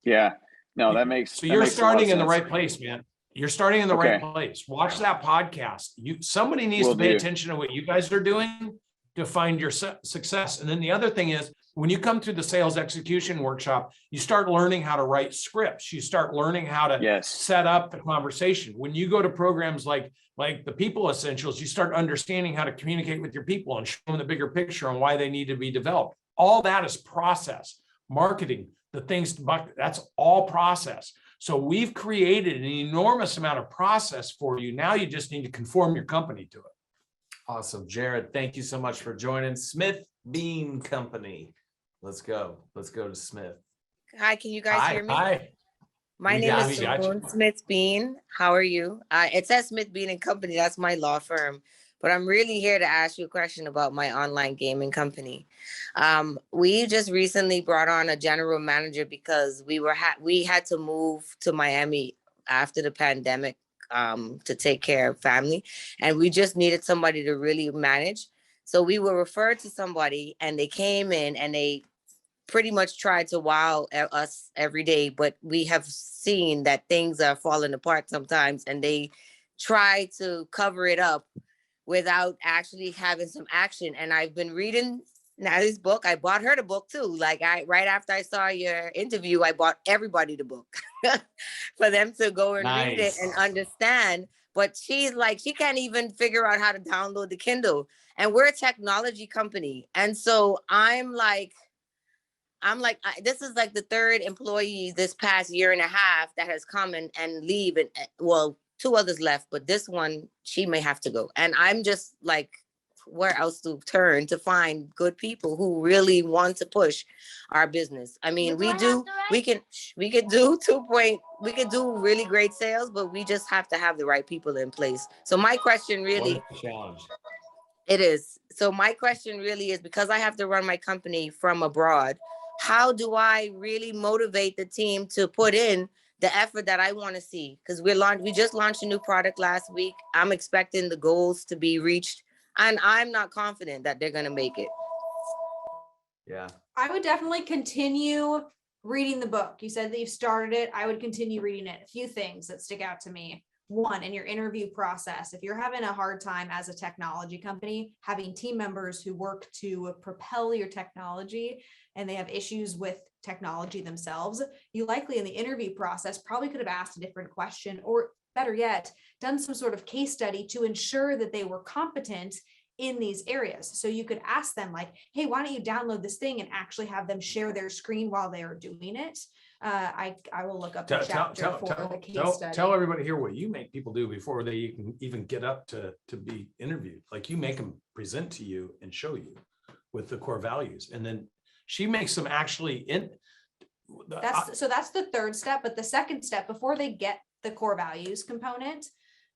Yeah, no, that makes so you're starting in the right sense. place, man. You're starting in the right place. Watch that podcast. Somebody needs to pay attention to what you guys are doing to find your success. And then the other thing is, when you come through the sales execution workshop, you start learning how to write scripts. You start learning how to set up the conversation. When you go to programs like the People Essentials, you start understanding how to communicate with your people and show them the bigger picture on why they need to be developed. All that is process, marketing, the things, that's all process. So we've created an enormous amount of process for you. Now you just need to conform your company to it. Awesome. Jared, thank you so much for joining Smith Bean Company. Let's go. Let's go to Smith. Hi, can you guys hear me? Hi. My name is Simone Smith Bean. How are you? It says Smith Bean and Company. That's my law firm. But I'm really here to ask you a question about my online gaming company. We just recently brought on a general manager because we had to move to Miami after the pandemic to take care of family. And we just needed somebody to really manage. So we were referred to somebody and they came in and they pretty much tried to wow us every day, but we have seen that things are falling apart sometimes and they try to cover it up without actually having some action. And I've been reading Natalie's book. I bought her the book too. Right after I saw your interview, I bought everybody the book for them to go and read it and understand. But she's like, she can't even figure out how to download the Kindle. And we're a technology company. And so I'm like, this is like the third employee this past year and a half that has come and leave. And well, 2 others left, but this one, she may have to go. And I'm just like, where else to turn to find good people who really want to push our business? I mean, we could do really great sales, but we just have to have the right people in place. So my question really, it is. So my question really is, because I have to run my company from abroad, how do I really motivate the team to put in the effort that I want to see? Because we just launched a new product last week. I'm expecting the goals to be reached, and I'm not confident that they're going to make it. Yeah. I would definitely continue reading the book. You said that you've started it. I would continue reading it. A few things that stick out to me. One, in your interview process, if you're having a hard time as a technology company, having team members who work to propel your technology and they have issues with technology themselves, you likely in the interview process probably could have asked a different question, or better yet, done some sort of case study to ensure that they were competent in these areas. So you could ask them like, hey, why don't you download this thing and actually have them share their screen while they are doing it? I will look up the chapter for the case study. Tell everybody here what you make people do before they can even get up to be interviewed. Like you make them present to you and show you with the core values. And then she makes them actually in. That's the third step. But the second step, before they get the core values component,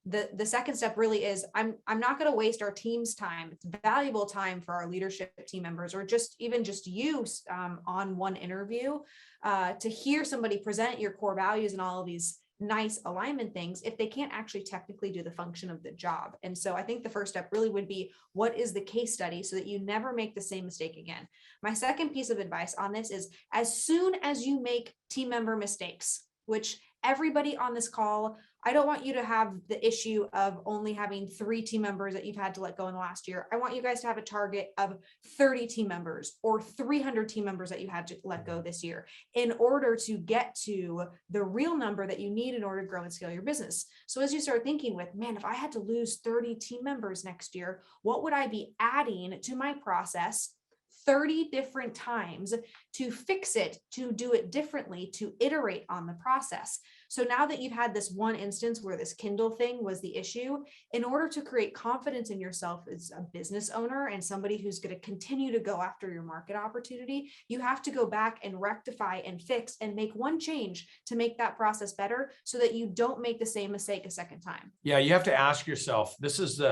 the second step really is I'm not going to waste our team's time. It's valuable time for our leadership team members, or just you on one interview, to hear somebody present your core values and all of these nice alignment things if they can't actually technically do the function of the job. And so I think the first step really would be, what is the case study, so that you never make the same mistake again. My second piece of advice on this is, as soon as you make team member mistakes, which everybody on this call, I don't want you to have the issue of only having 3 team members that you've had to let go in the last year. I want you guys to have a target of 30 team members or 300 team members that you had to let go this year, in order to get to the real number that you need in order to grow and scale your business. So as you start thinking with, man, if I had to lose 30 team members next year, what would I be adding to my process 30 different times to fix it, to do it differently, to iterate on the process? So now that you've had this one instance where this Kindle thing was the issue, in order to create confidence in yourself as a business owner and somebody who's going to continue to go after your market opportunity, you have to go back and rectify and fix and make one change to make that process better, so that you don't make the same mistake a second time. Yeah, you have to ask yourself, this is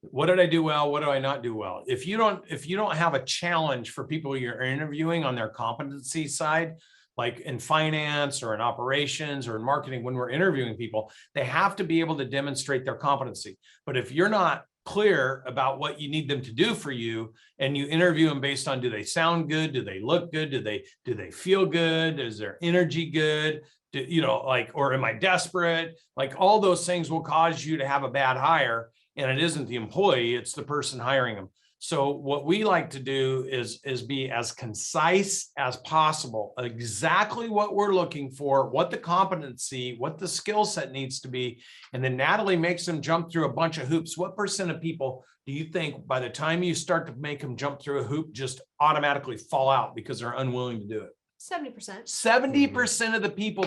what did I do well? What do I not do well? If you don't have a challenge for people you're interviewing on their competency side, like in finance or in operations or in marketing, when we're interviewing people, they have to be able to demonstrate their competency. But if you're not clear about what you need them to do for you, and you interview them based on, do they sound good? Do they look good? Do they feel good? Is their energy good? Or am I desperate? Like, all those things will cause you to have a bad hire. And it isn't the employee, it's the person hiring them. So what we like to do is be as concise as possible, exactly what we're looking for, what the competency, what the skill set needs to be. And then Natalie makes them jump through a bunch of hoops. What percent of people do you think by the time you start to make them jump through a hoop just automatically fall out because they're unwilling to do it? 70%. 70% of the people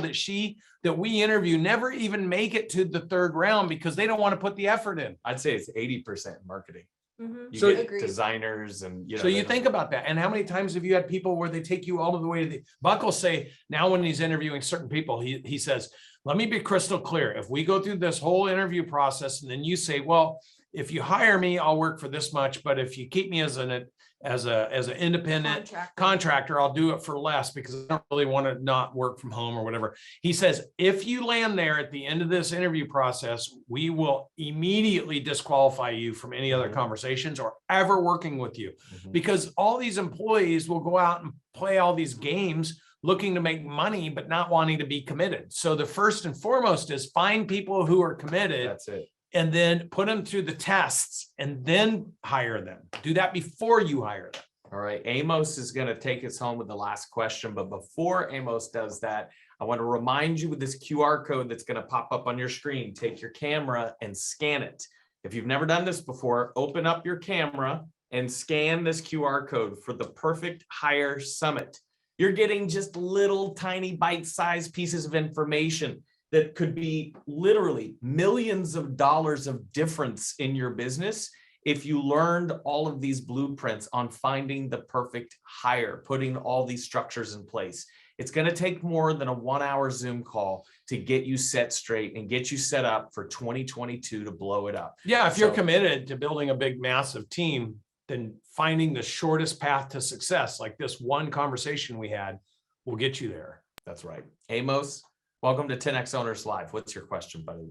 that we interview never even make it to the third round because they don't want to put the effort in. I'd say it's 80% marketing. Mm-hmm. You So- get Agreed. designers and So you think about that. And how many times have you had people where they take you all the way to the Buck will say now when he's interviewing certain people, he says, let me be crystal clear. If we go through this whole interview process and then you say, well, if you hire me, I'll work for this much. But if you keep me as an independent contractor, I'll do it for less because I don't really want to not work from home or whatever. He says, if you land there at the end of this interview process, we will immediately disqualify you from any other conversations or ever working with you, because all these employees will go out and play all these games looking to make money, but not wanting to be committed. So the first and foremost is find people who are committed. That's it. And then put them through the tests and then hire them. Do that before you hire them. All right, Amos is going to take us home with the last question. But before Amos does that, I want to remind you with this QR code that's going to pop up on your screen. Take your camera and scan it. If you've never done this before, open up your camera and scan this QR code for the Perfect Hire Summit. You're getting just little tiny bite-sized pieces of information that could be literally millions of dollars of difference in your business if you learned all of these blueprints on finding the perfect hire, putting all these structures in place. It's going to take more than a 1-hour Zoom call to get you set straight and get you set up for 2022 to blow it up. Yeah, if you're So- committed to building a big, massive team, then finding the shortest path to success, like this one conversation we had, will get you there. That's right. Amos, welcome to 10X Owners Live. What's your question, buddy?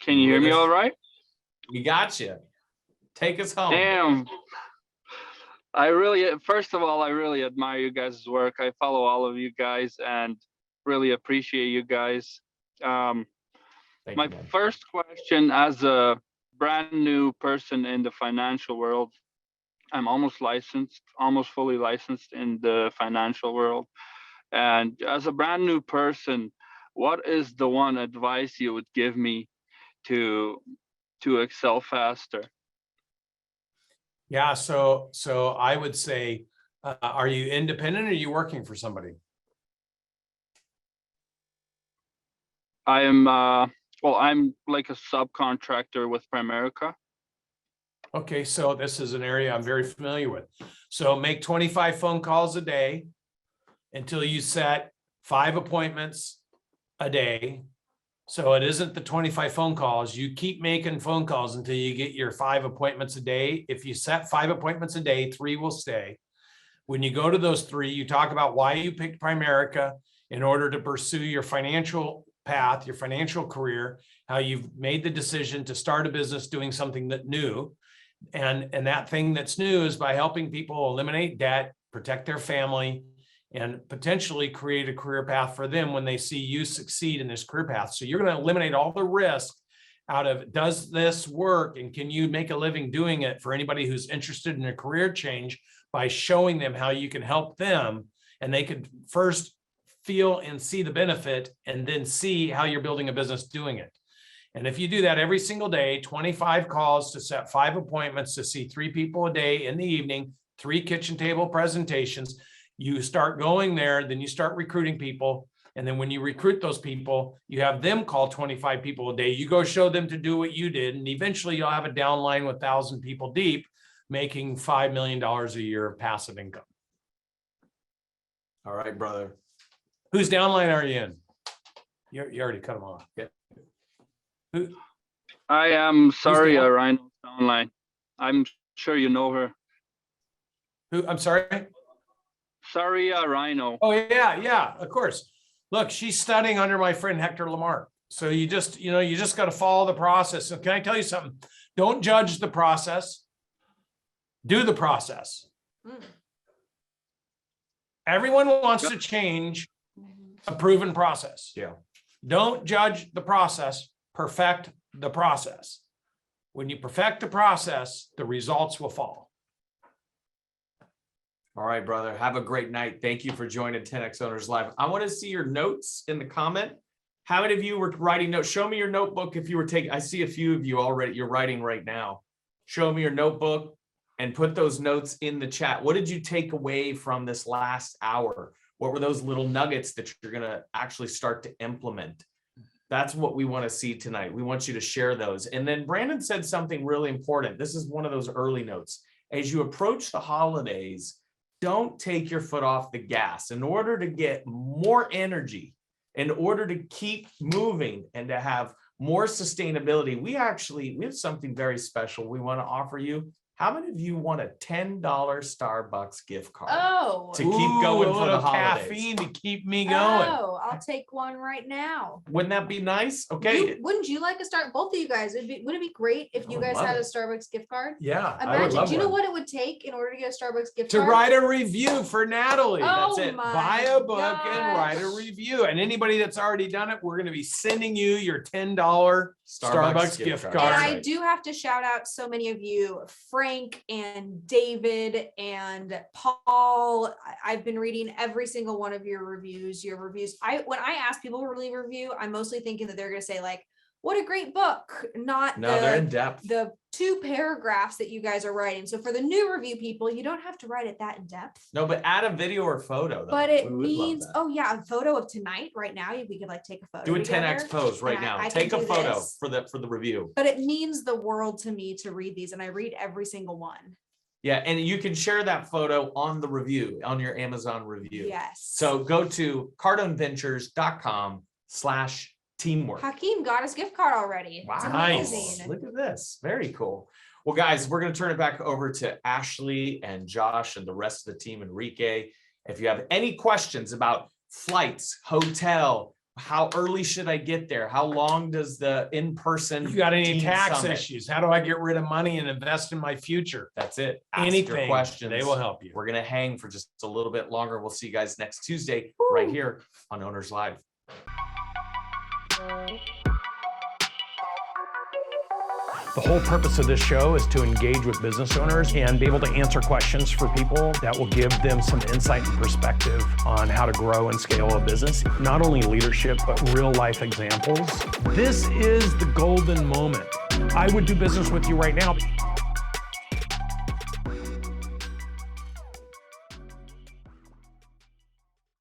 Can you hear me all right? We got you. Take us home. Damn. First of all, I really admire you guys' work. I follow all of you guys and really appreciate you guys. Thank My you, man. first question, as a brand new person in the financial world, I'm almost fully licensed in the financial world. And as a brand new person, what is the one advice you would give me to excel faster? Yeah, so I would say, are you independent or are you working for somebody? I am, I'm like a subcontractor with Primerica. Okay, so this is an area I'm very familiar with. So make 25 phone calls a day until you set 5 appointments a day. So it isn't the 25 phone calls. You keep making phone calls until you get your 5 appointments a day. If you set 5 appointments a day, 3 will stay. When you go to those 3, you talk about why you picked Primerica. in order to pursue your financial path, your financial career, how you've made the decision to start a business doing something that new. And that thing that's new is by helping people eliminate debt, protect their family, and potentially create a career path for them when they see you succeed in this career path. So you're going to eliminate all the risk out of, does this work and can you make a living doing it, for anybody who's interested in a career change, by showing them how you can help them, and they could first feel and see the benefit and then see how you're building a business doing it. And if you do that every single day, 25 calls to set 5 appointments to see 3 people a day in the evening, 3 kitchen table presentations, you start going there, then you start recruiting people. And then when you recruit those people, you have them call 25 people a day. You go show them to do what you did. And eventually you'll have a downline with 1,000 people deep, making $5 million a year of passive income. All right, brother. Whose downline are you in? You already cut them off. Yeah. Who? I am Saria Rhino's downline. I'm sure you know her. Who? I'm sorry? Saria Rhino. Oh, yeah, of course. Look, she's studying under my friend Hector Lamar. So you just got to follow the process. So can I tell you something? Don't judge the process. Do the process. Everyone wants to change a proven process. Yeah. Don't judge the process, perfect the process. When you perfect the process, the results will follow. All right, brother. Have a great night. Thank you for joining 10X Owners Live. I want to see your notes in the comment. How many of you were writing notes? Show me your notebook if you were taking. I see a few of you already. You're writing right now. Show me your notebook and put those notes in the chat. What did you take away from this last hour? What were those little nuggets that you're going to actually start to implement? That's what we want to see tonight. We want you to share those. And then Brandon said something really important. This is one of those early notes. As you approach the holidays, don't take your foot off the gas. In order to get more energy, in order to keep moving and to have more sustainability, we have something very special we want to offer you. How many of you want a $10 Starbucks gift card to keep going for the holidays? Caffeine to keep me going. Oh, I'll take one right now. Wouldn't that be nice? Okay. Wouldn't you like both of you guys? Wouldn't it be great if you guys had a Starbucks gift card? Yeah. Imagine, do you know what it would take in order to get a Starbucks gift card? To write a review for Natalie. Oh, That's it. my Buy a book and write a gosh. review. And anybody that's already done it, we're going to be sending you your $10 Starbucks gift card. And I do have to shout out so many of you, Frank and David and Paul. I've been reading every single one of your reviews. When I ask people to leave a review, I'm mostly thinking that they're going to say like, what a great book, They're in depth. The 2 paragraphs that you guys are writing. So for the new review people, you don't have to write it that in depth. No, but add a video or photo. Though. But it We would love means, that. oh yeah, a photo of tonight right now. We could like take a photo. Do a together, 10X pose right and now. I Take can a do photo this. for the review. But it means the world to me to read these, and I read every single one. Yeah, and you can share that photo on the review, on your Amazon review. Yes. So go to cardoneventures.com/teamwork. Hakeem got his gift card already. Wow. It's Nice. amazing. Look at this. Very cool. Well, guys, we're going to turn it back over to Ashley and Josh and the rest of the team, Enrique. If you have any questions about flights, hotel, how early should I get there? How long does the in-person You got any team tax summit? issues? How do I get rid of money and invest in my future? That's it. Ask Anything. your questions. They will help you. We're going to hang for just a little bit longer. We'll see you guys next Tuesday right here on Owners Live. The whole purpose of this show is to engage with business owners and be able to answer questions for people that will give them some insight and perspective on how to grow and scale a business. Not only leadership, but real life examples. This is the golden moment. I would do business with you right now.